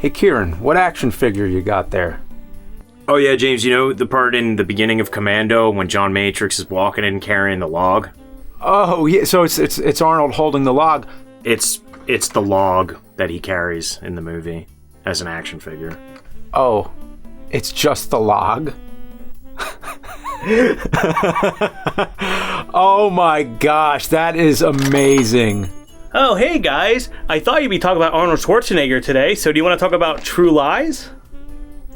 Hey Kieran, what action figure you got there? Oh yeah, James, you know the part in the beginning of Commando when John Matrix is walking in carrying the log? Oh yeah, so it's Arnold holding the log. It's the log that he carries in the movie as an action figure. Oh, it's just the log? Oh my gosh, that is amazing. Oh, hey guys. I thought you'd be talking about Arnold Schwarzenegger today, so do you want to talk about True Lies?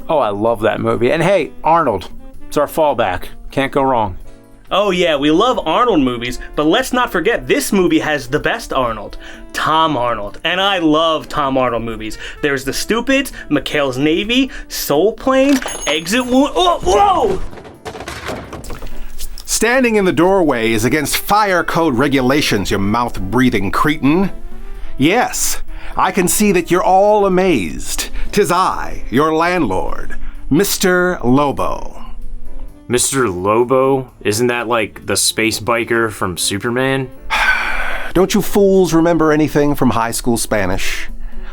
Oh, I love that movie. And hey, Arnold, it's our fallback. Can't go wrong. Oh yeah, we love Arnold movies, but let's not forget this movie has the best Arnold, Tom Arnold. And I love Tom Arnold movies. There's The Stupids, McHale's Navy, Soul Plane, Exit Wound. Oh, whoa! Standing in the doorway is against fire code regulations, you mouth-breathing cretin. Yes, I can see that you're all amazed. 'Tis I, your landlord, Mr. Lobo. Mr. Lobo? Isn't that like the space biker from Superman? Don't you fools remember anything from high school Spanish?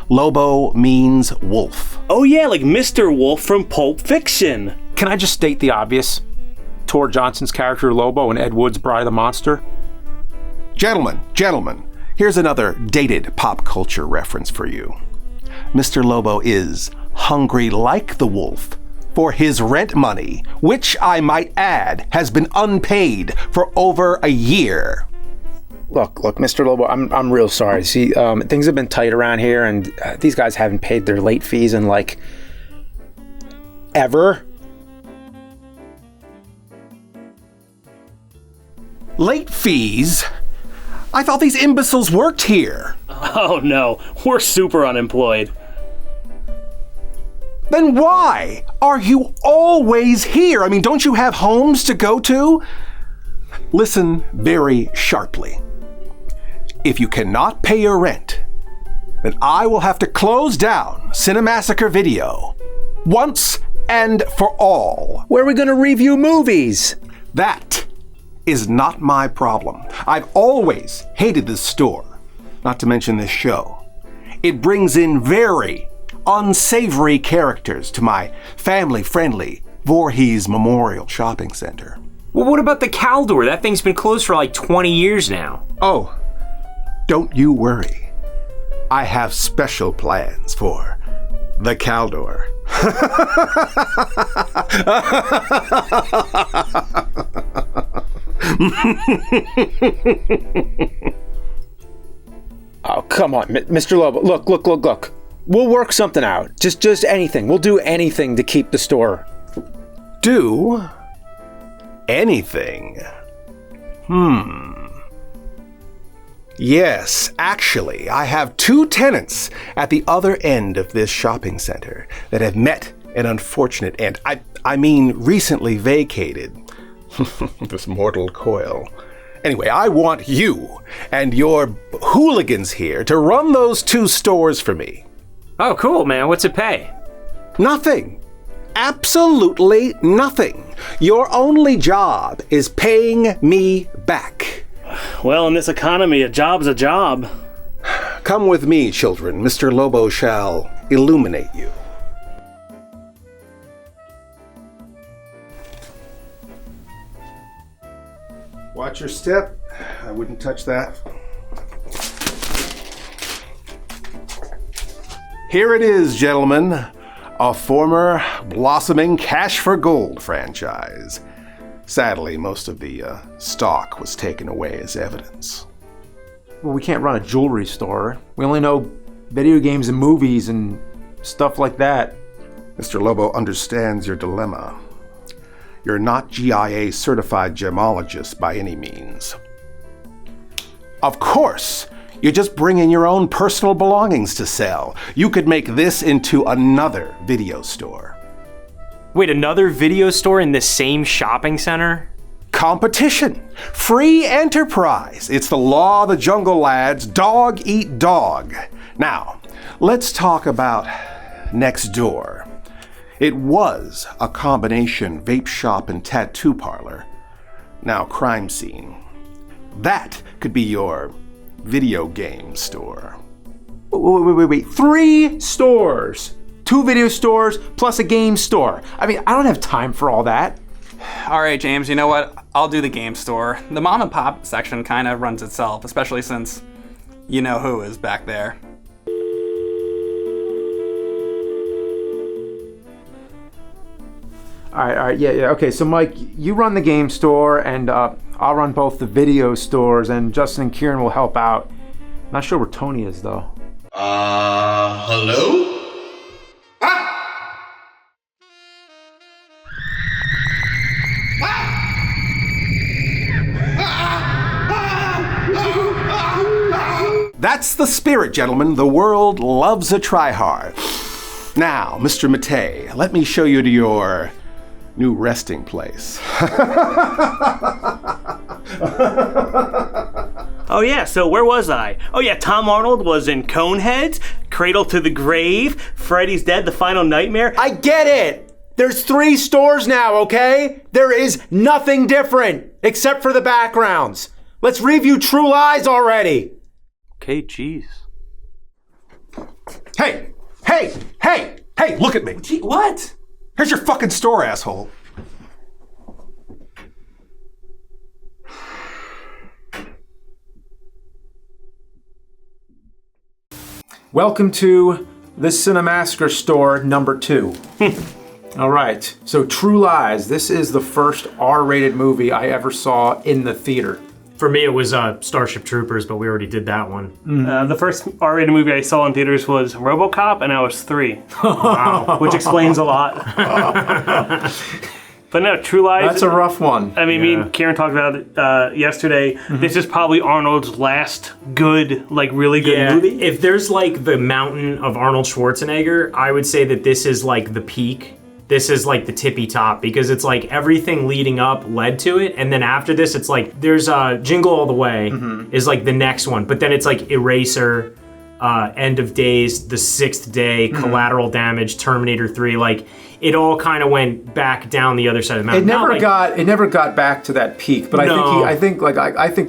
Lobo means wolf. Oh yeah, like Mr. Wolf from Pulp Fiction. Can I just state the obvious? Tor Johnson's character Lobo in Ed Wood's Bride of the Monster? Gentlemen, here's another dated pop culture reference for you. Mr. Lobo is hungry like the wolf for his rent money, which I might add has been unpaid for over a year. Look, Mr. Lobo, I'm real sorry. See, things have been tight around here, and these guys haven't paid their late fees in like ever. Late fees? I thought these imbeciles worked here. Oh no, we're super unemployed. Then why are you always here? I mean, don't you have homes to go to? Listen very sharply. If you cannot pay your rent, then I will have to close down Cinemassacre Video once and for all. Where are we going to review movies? That is not my problem. I've always hated this store, not to mention this show. It brings in very unsavory characters to my family-friendly Voorhees Memorial Shopping Center. Well, what about the Caldor? That thing's been closed for like 20 years now. Oh, don't you worry. I have special plans for the Caldor. Oh, come on, Mr. Lobo. Look. We'll work something out. Just anything. We'll do anything to keep the store. Do anything? Yes, actually, I have 2 tenants at the other end of this shopping center that have met an unfortunate end. I mean recently vacated this mortal coil. Anyway, I want you and your hooligans here to run those 2 stores for me. Oh, cool, man. What's it pay? Nothing. Absolutely nothing. Your only job is paying me back. Well, in this economy, a job's a job. Come with me, children. Mr. Lobo shall illuminate you. Watch your step. I wouldn't touch that. Here it is, gentlemen. A former blossoming Cash for Gold franchise. Sadly, most of the stock was taken away as evidence. Well, we can't run a jewelry store. We only know video games and movies and stuff like that. Mr. Lobo understands your dilemma. You're not GIA certified gemologist by any means. Of course, you just bring in your own personal belongings to sell. You could make this into another video store. Wait, another video store in the same shopping center? Competition. Free enterprise. It's the law of the jungle, lads. Dog eat dog. Now, let's talk about next door. It was a combination vape shop and tattoo parlor. Now crime scene. That could be your video game store. Wait. 3 stores. 2 video stores, plus a game store. I mean, I don't have time for all that. All right, James, you know what? I'll do the game store. The mom and pop section kind of runs itself, especially since you know who is back there. All right, yeah. Okay, so Mike, you run the game store, and I'll run both the video stores, and Justin and Kieran will help out. Not sure where Tony is, though. Hello? That's the spirit, gentlemen. The world loves a tryhard. Now, Mr. Matei, let me show you to your new resting place. Oh yeah, so where was I? Oh yeah, Tom Arnold was in Coneheads, Cradle to the Grave, Freddy's Dead, The Final Nightmare. I get it! There's 3 stores now, okay? There is nothing different, except for the backgrounds. Let's review True Lies already! Okay, jeez. Hey, look at me. What? Here's your fucking store, asshole. Welcome to the Cinemassacre store number 2. All right, so True Lies. This is the first R-rated movie I ever saw in the theater. For me, it was Starship Troopers, but we already did that one. The first R-rated movie I saw in theaters was RoboCop, and I was 3. Wow. Which explains a lot. But no, True Lies. That's a rough one. I mean, me and Kieran talked about it yesterday. This is probably Arnold's last good, like really good movie. If there's like the mountain of Arnold Schwarzenegger, I would say that this is like the peak. This is like the tippy top, because it's like everything leading up led to it, and then after this it's like there's Jingle All the Way is like the next one, but then it's like Eraser, End of Days, The Sixth Day, Collateral Damage, Terminator 3, like it all kind of went back down the other side of the mountain. It never got back to that peak, but I think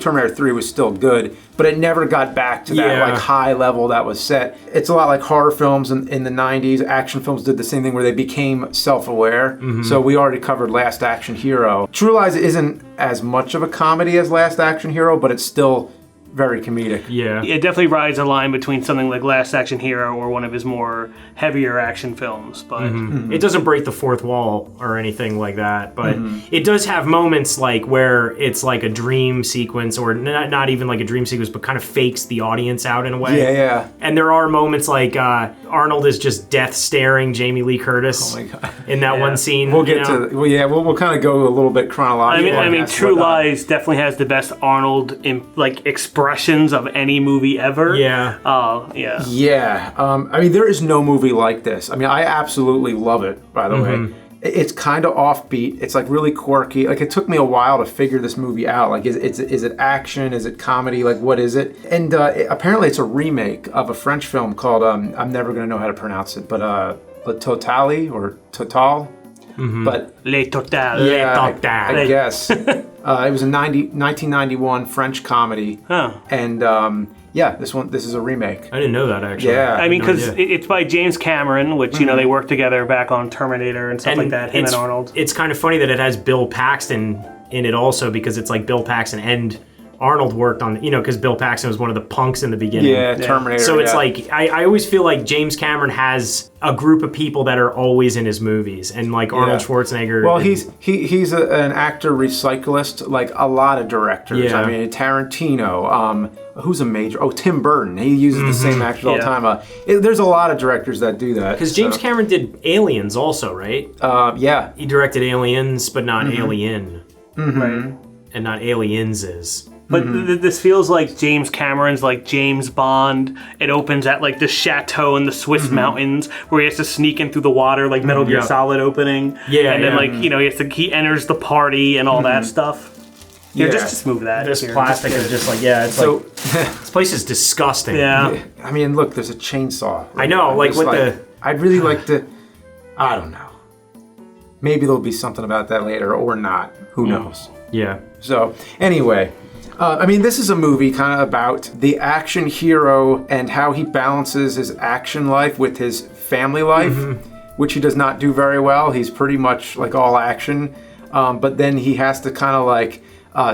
Terminator 3 was still good, but it never got back to that like high level that was set. It's a lot like horror films in the 90s. Action films did the same thing where they became self-aware. So we already covered Last Action Hero. True Lies isn't as much of a comedy as Last Action Hero, but it's still very comedic. Yeah. It definitely rides a line between something like Last Action Hero or one of his more heavier action films, but it doesn't break the fourth wall or anything like that, but it does have moments like where it's like a dream sequence, or not even like a dream sequence, but kind of fakes the audience out in a way. Yeah. And there are moments like Arnold is just death staring Jamie Lee Curtis in that one scene. We'll get to we'll kind of go a little bit chronological. I mean, True Lies definitely has the best Arnold expressions of any movie ever. Yeah. I mean, there is no movie like this. I mean, I absolutely love it, by the way. It's kind of offbeat. It's like really quirky. Like, it took me a while to figure this movie out. Like, is it action? Is it comedy? Like, what is it? And apparently it's a remake of a French film called, I'm never going to know how to pronounce it, but Le Totale or Total. But Les Total. I guess. It was a 1991 French comedy. And this is a remake. I didn't know that, actually. Yeah. I mean, because it's by James Cameron, which, they worked together back on Terminator and stuff like that, him and Arnold. It's kind of funny that it has Bill Paxton in it also, because it's like Bill Paxton and Arnold worked on, because Bill Paxton was one of the punks in the beginning. Yeah, Terminator. So it's like, I always feel like James Cameron has a group of people that are always in his movies, and like Arnold Schwarzenegger. Well, he's an actor recyclist, like a lot of directors. Yeah. I mean, Tarantino. Who's a major? Oh, Tim Burton. He uses the same actors all the time. There's a lot of directors that do that. Because James Cameron did Aliens also, right? Yeah. He directed Aliens, but not Alien. Right. And not Alienses. But this feels like James Cameron's like James Bond. It opens at like the chateau in the Swiss mountains where he has to sneak in through the water, like Metal Gear Solid opening. Yeah, and then he enters the party and all that stuff. Yeah, just move that. This plastic is just like this place is disgusting. Yeah. I mean, look, there's a chainsaw. I know, I'd really like to. I don't know. Maybe there'll be something about that later, or not. Who knows? Yeah. So anyway. I mean, this is a movie kind of about the action hero and how he balances his action life with his family life, which he does not do very well. He's pretty much like all action, but then he has to kind of like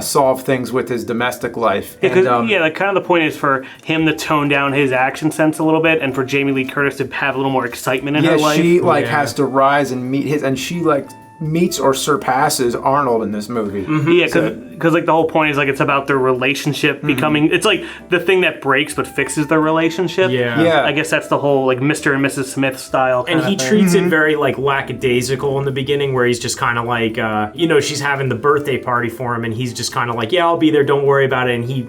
solve things with his domestic life. Because, like kind of the point is for him to tone down his action sense a little bit, and for Jamie Lee Curtis to have a little more excitement in her life. She has to rise and meet his, and she like meets or surpasses Arnold in this movie. Yeah, because like the whole point is like it's about their relationship becoming. It's like the thing that breaks but fixes their relationship. Yeah. I guess that's the whole like Mr. and Mrs. Smith style. And he treats it very like lackadaisical in the beginning, where he's just kind of like, she's having the birthday party for him, and he's just kind of like, yeah, I'll be there, don't worry about it. And he,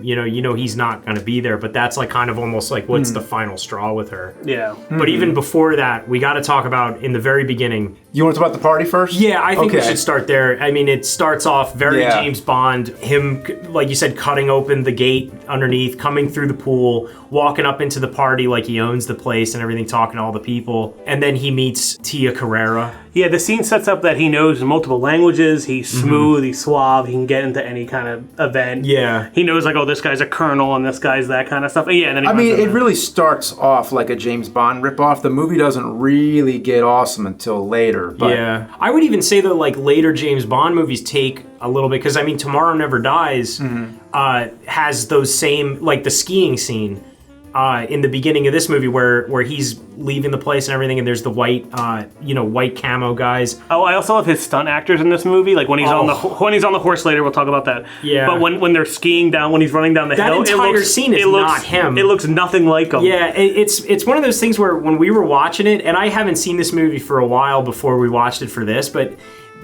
he's not going to be there, but that's like kind of almost like what's the final straw with her. Yeah. But even before that, we got to talk about in the very beginning. You want to talk about the party first? Yeah, I think we should start there. I mean, it starts off very James Bond, him, like you said, cutting open the gate underneath, coming through the pool, walking up into the party like he owns the place and everything, talking to all the people. And then he meets Tia Carrere. Yeah, the scene sets up that he knows multiple languages, he's smooth, he's suave, he can get into any kind of event. Yeah. He knows like, oh, this guy's a colonel and this guy's that kind of stuff. And and then it really starts off like a James Bond ripoff. The movie doesn't really get awesome until later. But yeah. I would even say that like later James Bond movies take a little bit, because I mean Tomorrow Never Dies has those same, like the skiing scene in the beginning of this movie where he's leaving the place and everything, and there's the white white camo guys. Oh, I also love his stunt actors in this movie. Like when he's on the horse later, we'll talk about that. Yeah. But when they're skiing down, when he's running down the hill, that entire scene is not him. It looks nothing like him. Yeah, it's one of those things where when we were watching it, and I haven't seen this movie for a while before we watched it for this, but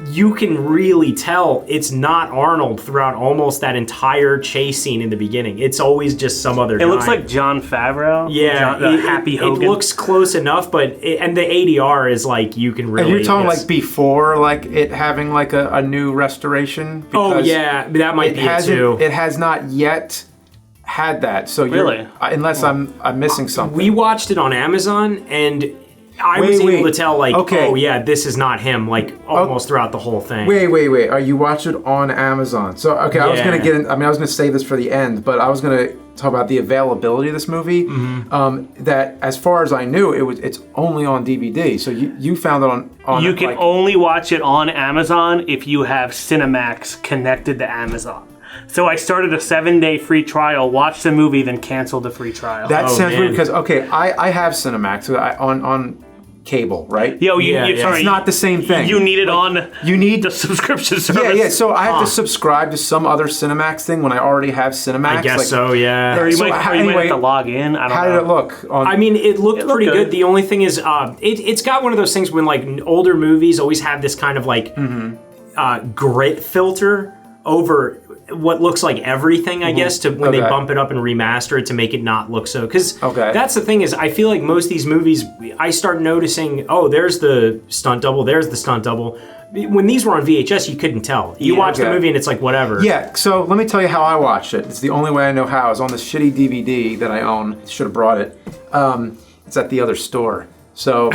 you can really tell it's not Arnold throughout almost that entire chase scene in the beginning. It's always just some other guy. It looks like Jon Favreau. Yeah, Happy Hogan. It looks close enough, and the ADR is like you can really. And you're talking like before, like it having like a new restoration. Oh yeah, that might be it too. It has not yet had that. So really, unless I'm missing something. We watched it on Amazon and. I was able to tell, like, oh yeah, this is not him, like, almost throughout the whole thing. Wait. Are you watched it on Amazon? So, I was going to get in, I was going to save this for the end, but I was going to talk about the availability of this movie. That, as far as I knew, it's only on DVD. So you found it on You can only watch it on Amazon if you have Cinemax connected to Amazon. So I started a 7-day free trial, watched the movie, then canceled the free trial. That sounds weird because, I have Cinemax on cable, right? Sorry. It's not the same thing. You need it on you need the subscription service. Yeah, so I have to subscribe to some other Cinemax thing when I already have Cinemax. I guess so, yeah. Or you might have to log in. I don't know. How did it look? It looked pretty good. The only thing is, it's got one of those things when like older movies always have this kind of like grit filter over what looks like everything, I guess, to when they bump it up and remaster it to make it not look so. Because that's the thing is, I feel like most of these movies, I start noticing, there's the stunt double, there's the stunt double. When these were on VHS, you couldn't tell. You watch the movie and it's like, whatever. Yeah, so let me tell you how I watched it. It's the only way I know how. It's on this shitty DVD that I own. Should have brought it. It's at the other store. So...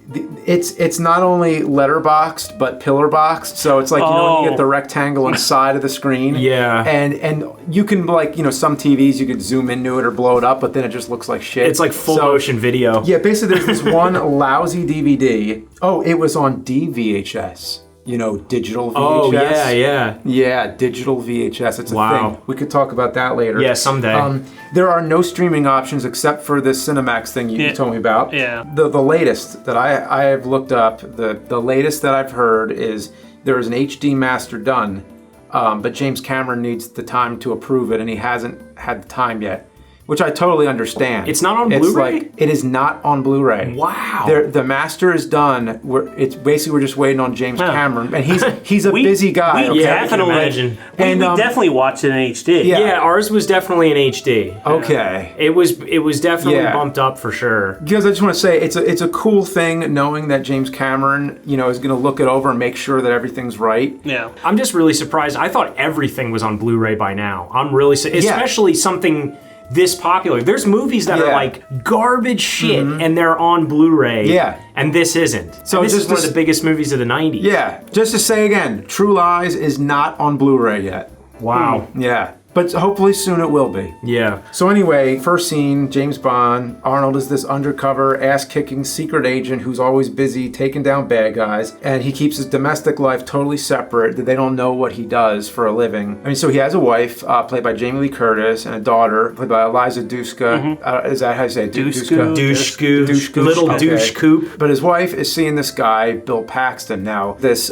It's not only letterboxed but pillar boxed, so it's like when you get the rectangle inside of the screen. Yeah. And you can some TVs you could zoom into it or blow it up, but then it just looks like shit. It's like full motion video. Yeah, basically there's this one lousy DVD. Oh, it was on DVHS. Digital VHS. Oh, yeah. Yeah, digital VHS. It's a thing. We could talk about that later. Yeah, someday. There are no streaming options except for this Cinemax thing you told me about. Yeah. The latest that I have looked up, the latest that I've heard is there is an HD master done, but James Cameron needs the time to approve it, and he hasn't had the time yet. Which I totally understand. It's not on Blu-ray? It is not on Blu-ray. Wow. The master is done. We're just waiting on James Cameron, and he's a busy guy. We definitely definitely watched it in HD. Yeah, ours was definitely in HD. Okay. It was definitely bumped up for sure. Because I just want to say it's a cool thing knowing that James Cameron, is going to look it over and make sure that everything's right. Yeah. I'm just really surprised. I thought everything was on Blu-ray by now. I'm really especially something this popular. There's movies that are like garbage shit and they're on Blu-ray. Yeah. And this isn't. So this is one of the biggest movies of the 90s. Yeah. Just to say again, True Lies is not on Blu-ray yet. Wow. Yeah. But hopefully soon it will be. Yeah. So anyway, first scene, James Bond. Arnold is this undercover, ass-kicking secret agent who's always busy taking down bad guys. And he keeps his domestic life totally separate. They don't know what he does for a living. I mean, so he has a wife, played by Jamie Lee Curtis, and a daughter, played by Eliza Dushku. Is that how you say it? Dushku. Little douche coop. But his wife is seeing this guy, Bill Paxton, now, this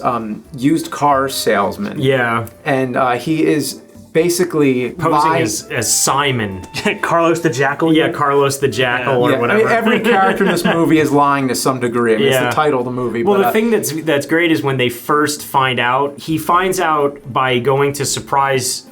used car salesman. Yeah. And he is basically posing as Simon. Carlos the Jackal. Yeah, Carlos the Jackal or whatever. I mean, every character in this movie is lying to some degree. I mean, it's the title of the movie. Well, the thing that's great is when they first find out, he finds out by going to surprise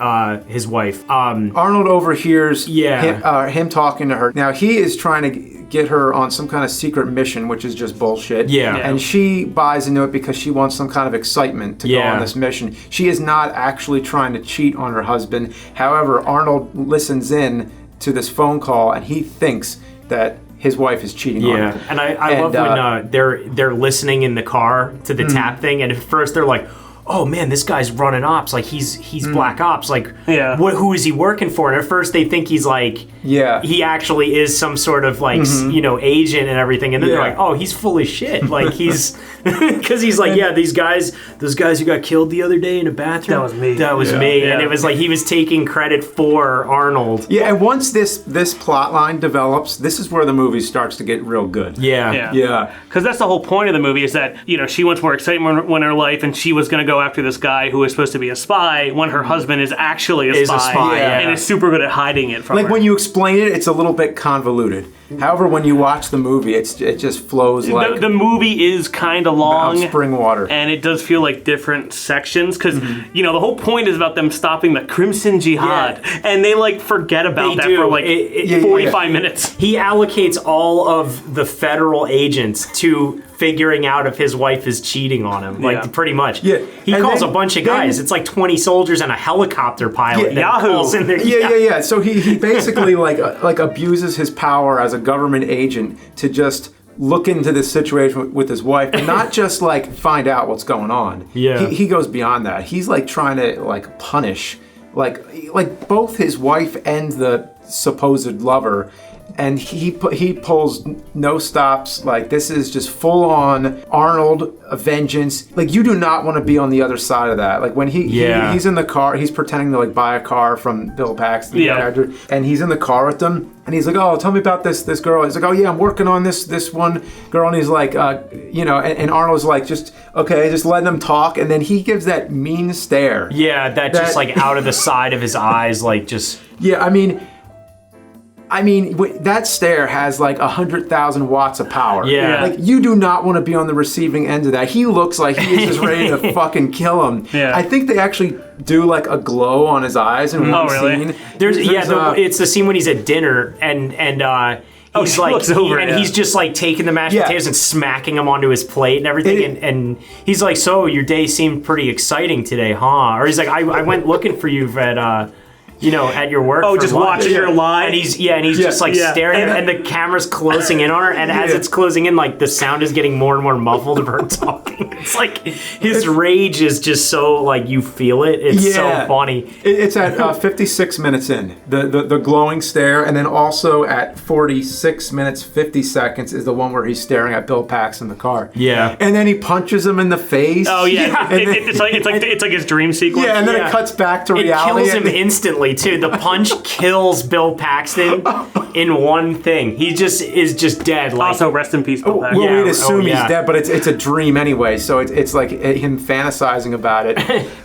his wife. Arnold overhears Yeah. him talking to her. Now, he is trying to get her on some kind of secret mission, which is just bullshit. Yeah. And she buys into it because she wants some kind of excitement to go on this mission. She is not actually trying to cheat on her husband. However, Arnold listens in to this phone call and he thinks that his wife is cheating on him. And I love when they're listening in the car to the tap thing, and at first they're like, oh man, this guy's running ops, like he's black ops, like who is he working for? And at first they think he's like he actually is some sort of like agent and everything, and then they're like, oh, he's full of shit, like he's because he's like, those guys who got killed the other day in a bathroom, that was me. And it was like he was taking credit for Arnold. And once this plot line develops, this is where the movie starts to get real good. Because that's the whole point of the movie, is that she wants more excitement in her life, and she was going to go after this guy who is supposed to be a spy when her husband is actually a spy and is super good at hiding it from her. Like when you explain it, it's a little bit convoluted. However, when you watch the movie, it just flows like the movie is kind of long, spring water, and it does feel like different sections because the whole point is about them stopping the Crimson Jihad, and they like forget about that for like 45 minutes. He allocates all of the federal agents to figuring out if his wife is cheating on him, like pretty much. He calls a bunch of guys. It's like 20 soldiers and a helicopter pilot. Calls in there. So he basically like abuses his power as a government agent to just look into this situation with his wife and not just like find out what's going on. He goes beyond that. He's like trying to like punish like both his wife and the supposed lover. And he pulls no stops. Like, this is just full on Arnold vengeance. Like, you do not want to be on the other side of that. Like when he's in the car, he's pretending to like buy a car from Bill Paxton, character, and he's in the car with them, and he's like, "Oh, tell me about this girl." He's like, "Oh yeah, I'm working on this one girl," and he's like, and Arnold's like, just letting him talk, and then he gives that mean stare. That just like out of the side of his eyes, like just. I mean, that stare has like 100,000 watts of power. Like, you do not want to be on the receiving end of that. He looks like he is just ready to fucking kill him. I think they actually do like a glow on his eyes in one scene. It's the scene when he's at dinner and he's like, he's just like taking the mashed potatoes and smacking them onto his plate and everything. And he's like, "So your day seemed pretty exciting today, huh?" Or he's like, I went looking for you at your work. Oh, just lunch. watching her live. And he's just like staring at her, and the camera's closing in on her, and as it's closing in, like the sound is getting more and more muffled of her talking. It's like his rage is just so like you feel it. It's so funny. It's at 56 minutes in, the glowing stare, and then also at 46 minutes 50 seconds is the one where he's staring at Bill Paxton in the car. And then he punches him in the face. Oh yeah, it's like his dream sequence. And then it cuts back to reality. It kills him instantly too. The punch kills Bill Paxton in one thing. He is just dead. Like, also, rest in peace, Bill Paxton. Well, we'd assume he's dead, but it's a dream anyway. So it's like him fantasizing about it,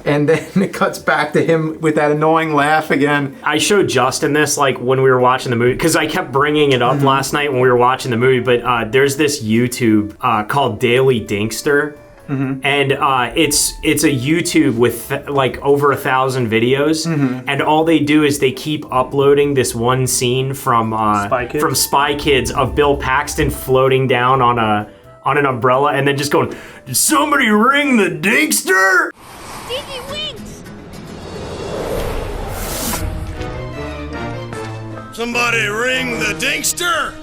and then it cuts back to him with that annoying laugh again. I showed Justin this like when we were watching the movie because I kept bringing it up last night when we were watching the movie. But there's this YouTube called Daily Dinkster. And it's a YouTube with like over 1,000 videos, and all they do is they keep uploading this one scene from Spy Kids of Bill Paxton floating down on an umbrella, and then just going, "Did somebody ring the Dinkster?" Dinky winks. Somebody ring the Dinkster.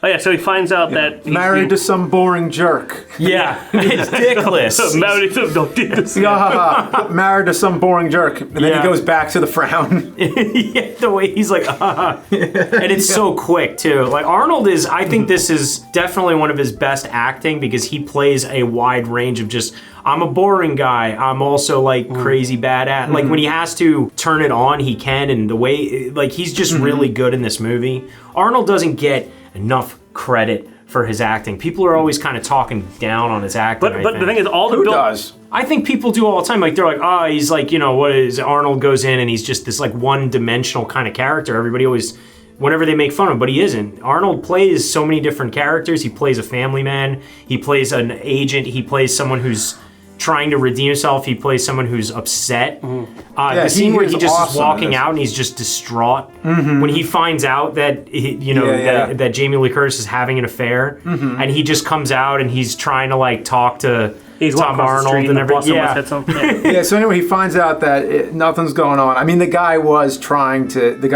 Oh yeah, so he finds out that he's Married to some boring jerk. Yeah, it's dickless. married to no, dickless. Married to some boring jerk. And then he goes back to the frown. Yeah, the way he's like, and it's so quick too. Like Arnold is, I think this is definitely one of his best acting because he plays a wide range of just, I'm a boring guy. I'm also like crazy bad at, like when he has to turn it on, he can, and the way, like he's just really good in this movie. Arnold doesn't get enough credit for his acting. People are always kind of talking down on his acting. But the thing is, all the Who does? I think people do all the time. Like they're like, oh, he's like, you know, what is Arnold goes in and he's just this like one-dimensional kind of character. Everybody always, whenever they make fun of him, but he isn't. Arnold plays so many different characters. He plays a family man. He plays an agent. He plays someone who's trying to redeem himself. He plays someone who's upset. The scene where he just is walking out and he's just distraught when he finds out that that Jamie Lee Curtis is having an affair, and he just comes out and he's trying to like talk to Tom Arnold and everything. Yeah. So anyway, he finds out that nothing's going on. I mean, the guy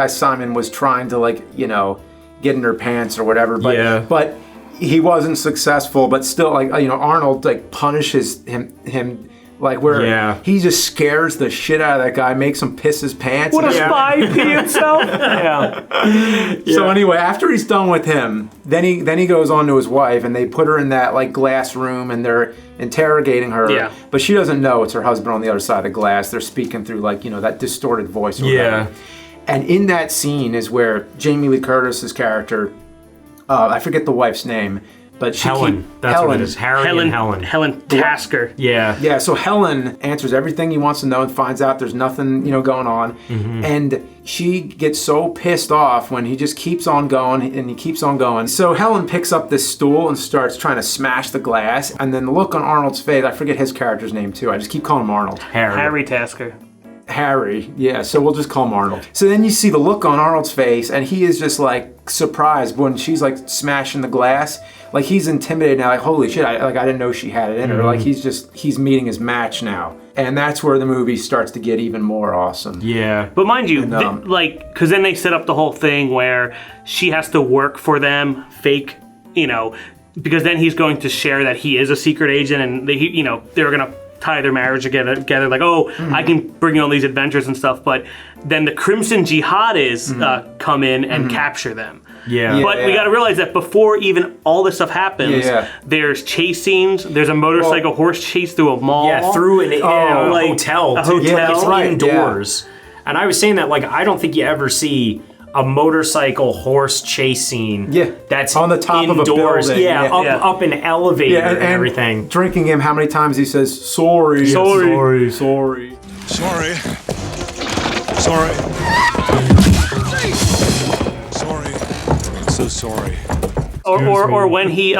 Simon was trying to like get in her pants or whatever, but he wasn't successful, but still, like, Arnold, like, punishes him like, where he just scares the shit out of that guy, makes him piss his pants. What a spy he pee himself! So anyway, after he's done with him, then he goes on to his wife, and they put her in that, like, glass room, and they're interrogating her. Yeah. But she doesn't know it's her husband on the other side of the glass. They're speaking through, like, that distorted voice or whatever. And in that scene is where Jamie Lee Curtis's character, I forget the wife's name, but Helen. That's what it is. Helen. Helen Tasker. Yeah. Yeah. So Helen answers everything he wants to know and finds out there's nothing, going on, and she gets so pissed off when he just keeps on going and he keeps on going. So Helen picks up this stool and starts trying to smash the glass, and then the look on Arnold's face. I forget his character's name too. I just keep calling him Arnold. Harry Tasker. Harry, yeah, so we'll just call him Arnold. So then you see the look on Arnold's face, and he is just like surprised when she's like smashing the glass. Like he's intimidated now, like holy shit, I didn't know she had it in her. Like he's meeting his match now. And that's where the movie starts to get even more awesome. Yeah. But mind you, because then they set up the whole thing where she has to work for them, fake, because then he's going to share that he is a secret agent, and they're going to tie their marriage together like, I can bring you all these adventures and stuff, but then the Crimson Jihadis come in and capture them. Yeah. But we got to realize that before even all this stuff happens, there's chase scenes, there's a motorcycle horse chase through a mall. Yeah, through a hotel. A hotel. Like it's indoors. Yeah. And I was saying that, like, I don't think you ever see a motorcycle horse chase scene that's on the top indoors. Of a building. Up an elevator and everything. Drinking him, how many times he says, sorry. So sorry. Or when he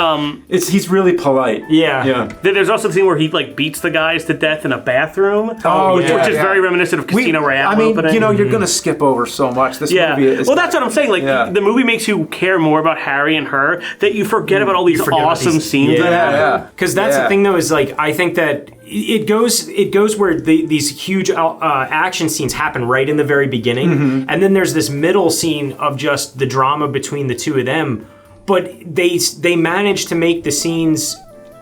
he's really polite. Yeah. There's also the scene where he like beats the guys to death in a bathroom. Which is very reminiscent of Casino Royale opening. You're gonna skip over so much. This movie is. Well, that's what I'm saying. Like the movie makes you care more about Harry and her that you forget about all these awesome scenes that happen. Because that's the thing, though, is like I think that it goes where these huge action scenes happen right in the very beginning, and then there's this middle scene of just the drama between the two of them. But they manage to make the scenes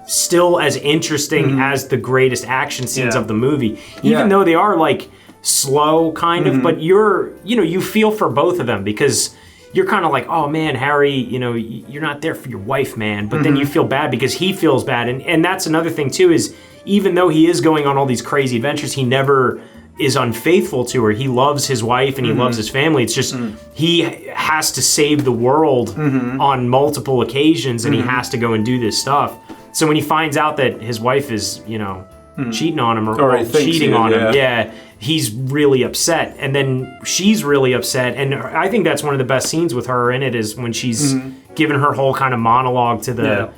still as interesting as the greatest action scenes of the movie, even though they are like slow kind of. But you feel for both of them because you're kind of like, oh man, Harry, you're not there for your wife, man. But then you feel bad because he feels bad, and that's another thing too is even though he is going on all these crazy adventures, he never is unfaithful to her. He loves his wife and he loves his family. It's just he has to save the world on multiple occasions, and he has to go and do this stuff. So when he finds out that his wife is, cheating on him or cheating on him, he's really upset. And then she's really upset. And I think that's one of the best scenes with her in it is when she's giving her whole kind of monologue to the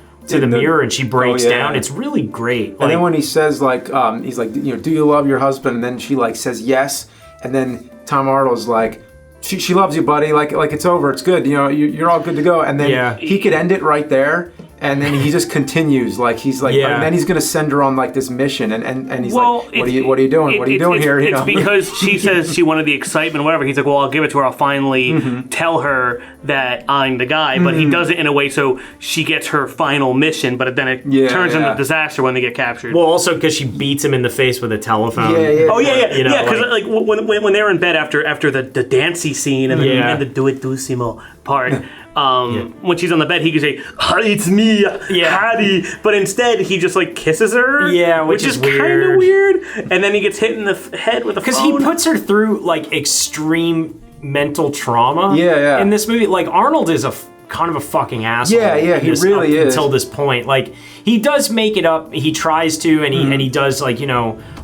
mirror and she breaks down. It's really great. And then when he says like, he's like, do you love your husband? And then she like says yes. And then Tom Arnold's like, she loves you, buddy. Like it's over. It's good. You're all good to go. And then he could end it right there. And then he just continues, like he's like, and then he's gonna send her on like this mission, and he's like, what are you doing? What are you doing here? It's because she says she wanted the excitement, whatever. He's like, well, I'll give it to her. I'll finally tell her that I'm the guy. But he does it in a way so she gets her final mission, but then it turns into a disaster when they get captured. Well, also because she beats him in the face with a telephone. You know, because like when they're in bed after the dancey scene and the duettissimo part. When she's on the bed, he can say, "Hi, it's me, Hattie," but instead he just like kisses her, which is kind of weird. And then he gets hit in the head with a phone. Because he puts her through like extreme mental trauma. In this movie, like Arnold is kind of a fucking asshole. He really is. Until this point, like he does make it up. He tries to, and he does like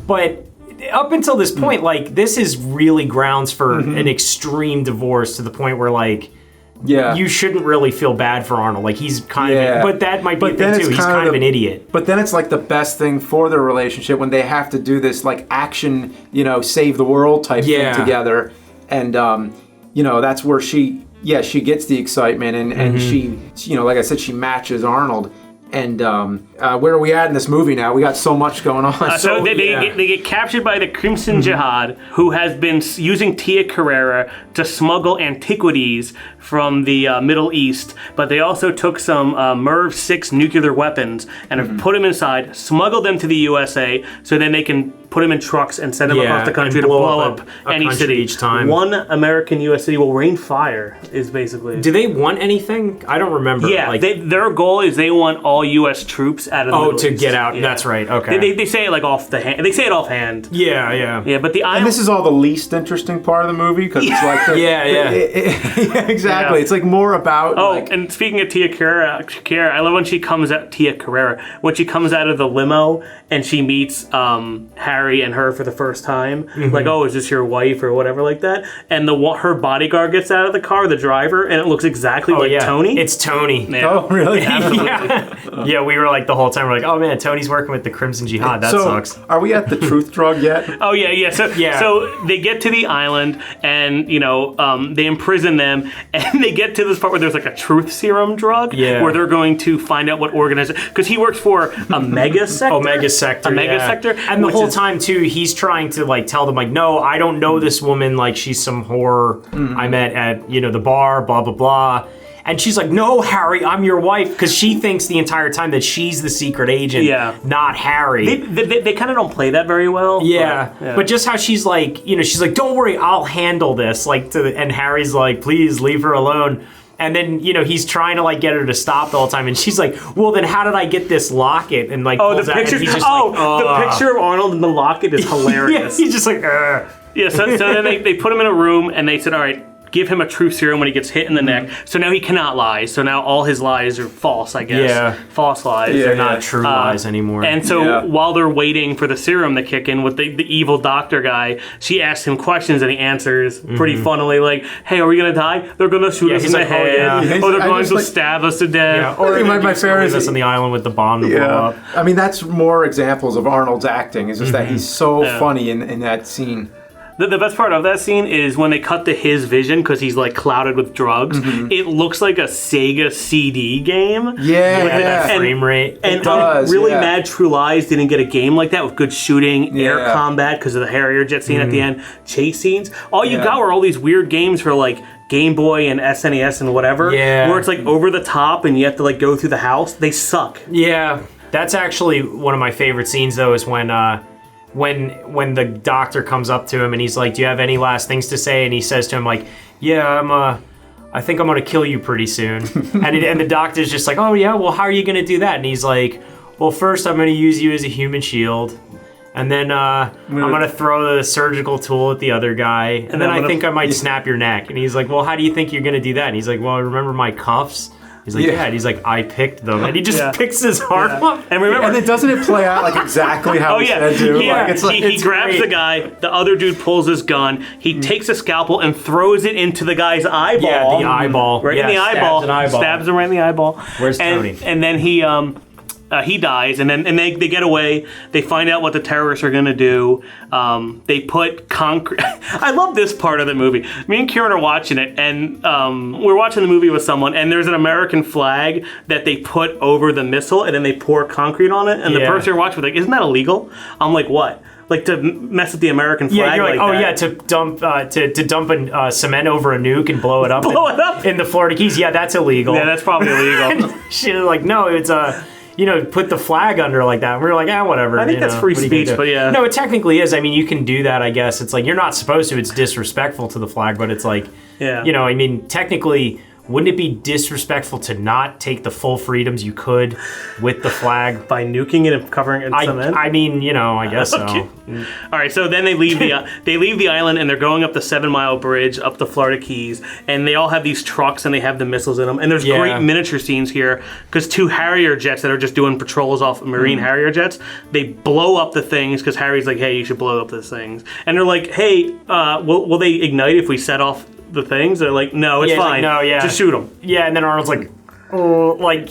but. Up until this point, like this is really grounds for an extreme divorce to the point where like. You shouldn't really feel bad for Arnold. Like he's kind of, but that might be a thing too. He's kind of an idiot. But then it's like the best thing for their relationship when they have to do this like action, save the world type thing together, and that's where she gets the excitement and she like I said, she matches Arnold. And where are we at in this movie now? We got so much going on. So they get captured by the Crimson Jihad, who has been using Tia Carrere to smuggle antiquities from the Middle East. But they also took some MERV 6 nuclear weapons and have put them inside, smuggled them to the USA, so then they can put them in trucks and send them across the country to blow up any city each time. One American U.S. city will rain fire, is basically. Do they want anything? I don't remember. Yeah, their goal is they want all U.S. troops out of the Middle East. Get out. Yeah. That's right. Okay. They say it like off the hand. They say it offhand. Yeah. But and this is all the least interesting part of the movie because it's like exactly. Yeah. It's like more about. And speaking of Tia Carrere, I love when she comes out. Tia Carrere when she comes out of the limo and she meets Harry and her for the first time. Like, oh, is this your wife or whatever like that? And her bodyguard gets out of the car, the driver, and it looks exactly like Tony. It's Tony. Yeah. Oh, really? Yeah, we were like the whole time, we're like, oh man, Tony's working with the Crimson Jihad. That sucks. Are we at the truth drug yet? Oh, yeah. So they get to the island and, they imprison them and they get to this part where there's like a truth serum drug where they're going to find out what organization, because he works for a mega sector. Mega sector. And the whole time too, he's trying to like tell them like, no, I don't know this woman, like she's some whore I met at the bar, blah blah blah. And she's like, no, Harry, I'm your wife, because she thinks the entire time that she's the secret agent, not Harry. They kind of don't play that very well. But just how she's like, she's like, don't worry, I'll handle this. And Harry's like, please leave her alone. And then, he's trying to, like, get her to stop the whole time. And she's like, well, then how did I get this locket? And, like, the picture. The picture of Arnold in the locket is hilarious. He's just like, Yeah, so then they put him in a room, and they said, all right, give him a truth serum when he gets hit in the neck. So now he cannot lie. So now all his lies are false, I guess. Yeah. False lies. They're not true lies anymore. And so while they're waiting for the serum to kick in with the evil doctor guy, she asks him questions and he answers pretty funnily, like, hey, are we going to die? They're going to shoot us in the head. They're going to stab us to death. Yeah. Or my favorite is us on the island with the bomb to blow up. I mean, that's more examples of Arnold's acting. It's just that he's so funny in that scene. The best part of that scene is when they cut to his vision because he's like clouded with drugs. It looks like a Sega CD game. That frame rate. And I'm really mad True Lies didn't get a game like that with good shooting, air combat because of the Harrier jet scene at the end, chase scenes. All you got were all these weird games for like Game Boy and SNES and whatever, where it's like over the top and you have to like go through the house. They suck. Yeah, that's actually one of my favorite scenes though, is when the doctor comes up to him and he's like, do you have any last things to say? And he says to him like, yeah, I think I'm gonna kill you pretty soon. and the doctor's just like, oh yeah, well how are you gonna do that? And he's like, well first I'm gonna use you as a human shield. And then I'm gonna throw the surgical tool at the other guy. And then I think I might snap your neck. And he's like, well how do you think you're gonna do that? And he's like, well remember my cuffs? He's like, and he's like, I picked them. And he just picks his arm up. And remember, and then doesn't it play out like exactly how he said to? He grabs the guy, the other dude pulls his gun, he takes a scalpel and throws it into the guy's eyeball. Yeah, the eyeball. Right in the eyeball. Stabs him right in the eyeball. Where's Tony? And then he he dies, and then they get away. They find out what the terrorists are gonna do. They put concrete. I love this part of the movie. Me and Kieran are watching it, and we're watching the movie with someone, and there's an American flag that they put over the missile, and then they pour concrete on it. And the person you're watching was like, "Isn't that illegal?" I'm like, "What?" Like to mess with the American flag? Yeah, you're like, oh that. yeah, to dump a cement over a nuke and blow it up, in the Florida Keys. Yeah, that's illegal. Yeah, that's probably illegal. She's like, no, it's put the flag under like that. And we were like, whatever. I think that's free speech, but yeah. No, it technically is. I mean, you can do that, I guess. It's like, you're not supposed to. It's disrespectful to the flag, but it's like, I mean, technically, wouldn't it be disrespectful to not take the full freedoms you could with the flag? By nuking it and covering it in cement? I mean, I guess Okay. so. All right, so then they leave the island, and they're going up the 7 Mile Bridge up the Florida Keys, and they all have these trucks and they have the missiles in them, and there's great miniature scenes here because 2 Harrier jets that are just doing patrols off Marine Harrier jets, they blow up the things because Harry's like, hey, you should blow up the things, and they're like, hey, will they ignite if we set off the things? They're like, no, it's fine. Like, no, just shoot them. Yeah, and then Arnold's like,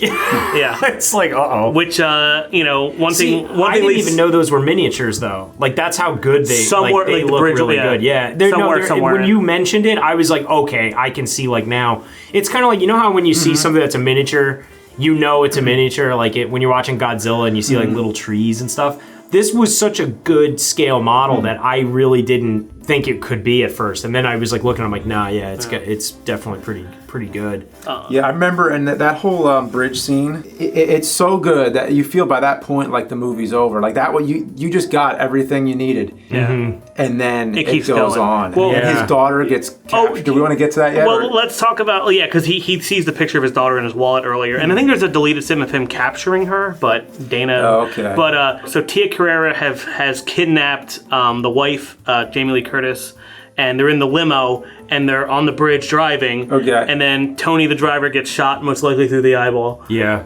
yeah, it's like, Which one thing I didn't even know those were miniatures though. Like that's how good they somewhere they like look bridge, really good. Yeah, somewhere. When you mentioned it, I was like, okay, I can see like now. It's kind of like how when you see something that's a miniature, it's a miniature. Like when you're watching Godzilla and you see like little trees and stuff. This was such a good scale model that I really didn't think it could be at first, and then I was like looking, I'm like, nah, it's definitely pretty good. Yeah, I remember, and that whole bridge scene, it's so good that you feel by that point like the movie's over. Like that, what you just got everything you needed. Yeah. And then it keeps goes going. on. Well, and his daughter gets captured. Do we want to get to that yet? Well, let's talk about because he sees the picture of his daughter in his wallet earlier, and I think there's a deleted scene of him capturing her, but Dana. Oh, okay. But so Tia Carrere has kidnapped the wife, Jamie Lee Curtis, and they're in the limo and they're on the bridge driving. Okay. And then Tony, the driver, gets shot, most likely through the eyeball. Yeah.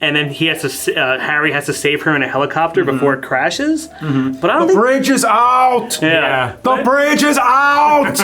And then Harry has to save her in a helicopter before it crashes. But I don't the bridge is out. Yeah. The bridge is out.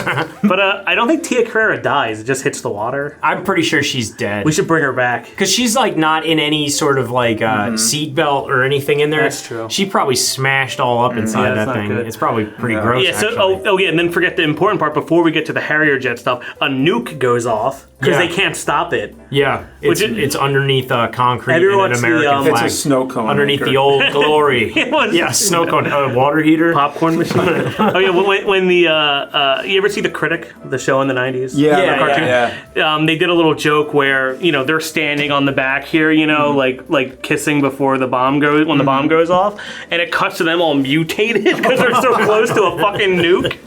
But I don't think Tia Carrere dies. It just hits the water. I'm pretty sure she's dead. We should bring her back. Because she's like not in any sort of like seatbelt or anything in there. That's true. She probably smashed all up inside that thing. Good. It's probably pretty gross. Yeah. So actually. and then forget the important part before we get to the Harrier jet stuff. A nuke goes off because they can't stop it. Yeah. It's underneath concrete and an American flag. It's a snow cone. Underneath the Old Glory. Snow cone. Water heater. Popcorn machine. When the you ever see The Critic, the show in the 90s? Yeah. They did a little joke where they're standing on the back here, like kissing before the bomb goes when the bomb goes off, and it cuts to them all mutated because they're so close to a fucking nuke.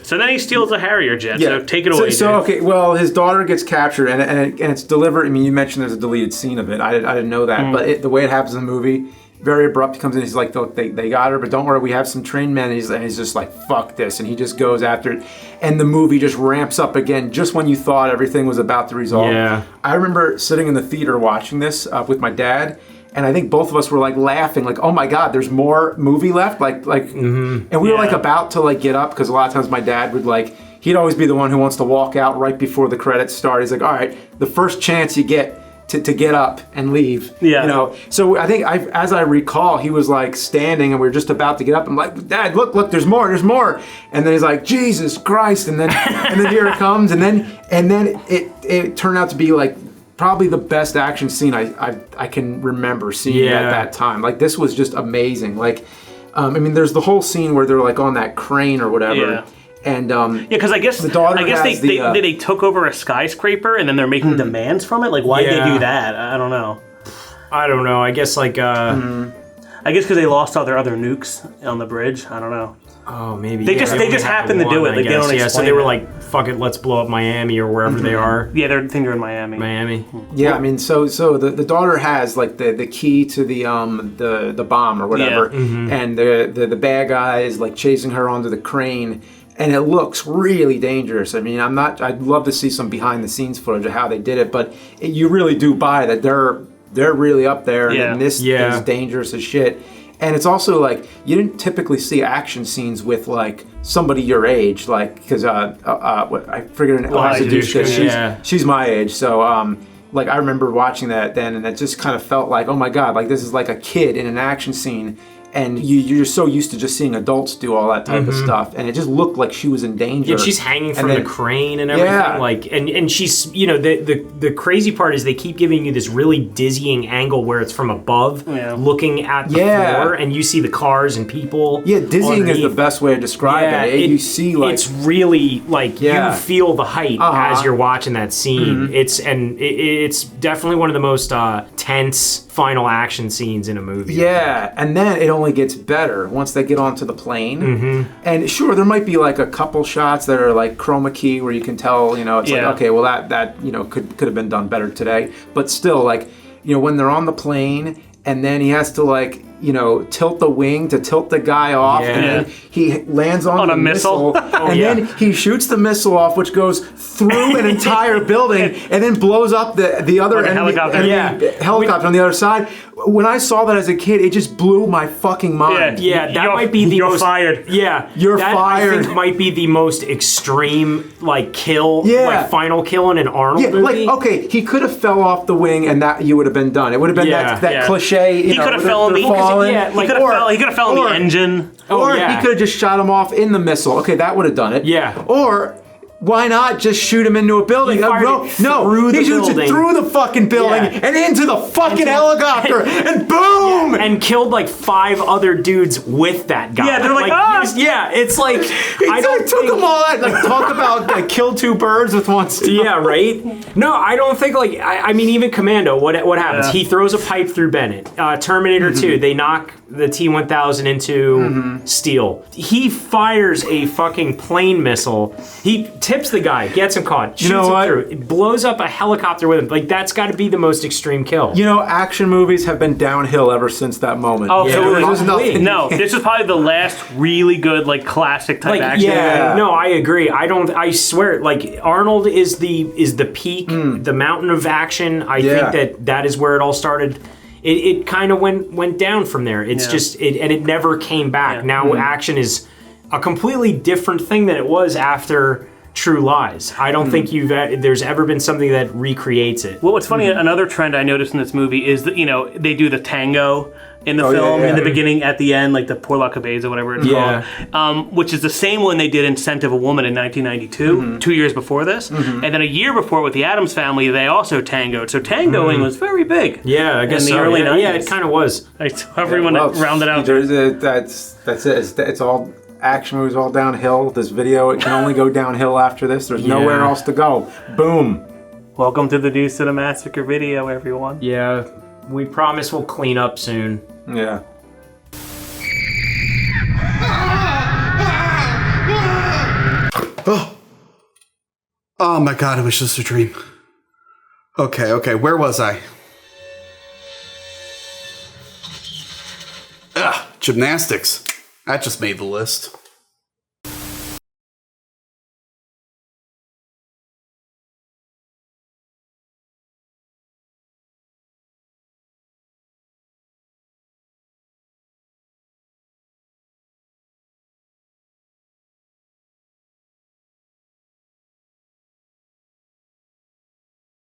So then he steals a Harrier jet. So take it away. So okay, well, his daughter gets captured, and it's delivered. I mean, you mentioned there's a deleted scene of it. I didn't know that, but the way it happens in the movie, very abrupt. He comes in, he's like, they got her, but don't worry, we have some trained men. And he's just like, fuck this, and he just goes after it. And the movie just ramps up again, just when you thought everything was about to resolve. Yeah. I remember sitting in the theater watching this with my dad. And I think both of us were like laughing, like, "Oh my God, there's more movie left!" And we were like about to like get up because a lot of times my dad would he'd always be the one who wants to walk out right before the credits start. He's like, "All right, the first chance you get to get up and leave." Yeah. So I think as I recall, he was like standing and we were just about to get up. I'm like, "Dad, look, there's more. And then he's like, "Jesus Christ!" And then here it comes, and then it turned out to be like probably the best action scene I can remember seeing at that time. Like this was just amazing. Like, I mean, there's the whole scene where they're like on that crane or whatever. Yeah. And because I guess the daughter they took over a skyscraper and then they're making demands from it. Like, why did they do that? I don't know. I guess I guess because they lost all their other nukes on the bridge. I don't know. Oh, maybe. They just happened to do it. Like, they don't explain so they were like, fuck it, let's blow up Miami or wherever they are. Yeah, they're in Miami. Yeah, I mean, so the daughter has like the key to the bomb or whatever, and the bad guy is like chasing her onto the crane, and it looks really dangerous. I mean, I'd love to see some behind the scenes footage of how they did it, but you really do buy that they're really up there, and this is dangerous as shit. And it's also like you didn't typically see action scenes with like somebody your age, like because I figured Eliza Dushku, she's my age, so like I remember watching that then, and it just kind of felt like, oh my god, like this is like a kid in an action scene. And you're so used to just seeing adults do all that type of stuff, and it just looked like she was in danger. Yeah, she's hanging from the crane and everything. Yeah. Like, and she's, you know, the crazy part is they keep giving you this really dizzying angle where it's from above, looking at the floor, and you see the cars and people. Yeah, dizzying is the best way to describe it. You see, like, it's really like you feel the height as you're watching that scene. It's definitely one of the most tense final action scenes in a movie. Yeah, and then it only gets better once they get onto the plane. And sure, there might be like a couple shots that are like chroma key where you can tell, you know, it's like, okay, well that you know could have been done better today. But still, like, you know, when they're on the plane and then he has to, like, you know, tilt the wing to tilt the guy off, and then he lands on the missile, and then he shoots the missile off, which goes through an entire building and then blows up the other helicopter on the other side. When I saw that as a kid, it just blew my fucking mind. That might be the most fired. You're fired. I think might be the most extreme, like, kill, like final kill in an Arnold movie. Like, okay, he could have fell off the wing and that you would have been done. It would have been that cliche. He could have fell in the he could have fell in the engine. Or he could have just shot him off in the missile. Okay, that would have done it. Yeah. Or why not just shoot him into a building? He shoots it through the fucking building and into the fucking helicopter, and boom! And killed like 5 other dudes with that guy. Yeah, they're like it's like I took them all out. Like, talk about like kill 2 birds with one stone. Yeah, right. No, I don't think like I mean, even Commando. What happens? He throws a pipe through Bennett. Terminator 2. They knock the T-1000 into steel. He fires a fucking plane missile. He tips the guy, gets him caught, shoots him through. It blows up a helicopter with him. Like, that's got to be the most extreme kill. You know, action movies have been downhill ever since that moment. Oh, yeah, no, this is probably the last really good, like, classic type action. Yeah, no, I agree. I swear, like, Arnold is the peak, the mountain of action. I think that is where it all started. It kind of went down from there. It's just, and it never came back. Yeah. Now action is a completely different thing than it was after True Lies. I don't think there's ever been something that recreates it. Well, what's funny, another trend I noticed in this movie is that, you know, they do the tango in the film, in the beginning, at the end, like the Por la Cabeza, whatever it's called, which is the same one they did in Scent of a Woman in 1992, 2 years before this. And then a year before with the Addams Family, they also tangoed. So tangoing was very big. Yeah, I guess in the early 90s. Yeah, it kind of was. Everyone rounded out. That's it. It's all action movies, all downhill. This video, it can only go downhill after this. There's nowhere else to go. Boom. Welcome to the new Cinemassacre video, everyone. Yeah, we promise we'll clean up soon. Yeah. Oh my god, it was just a dream. Okay, where was I? Gymnastics. That just made the list.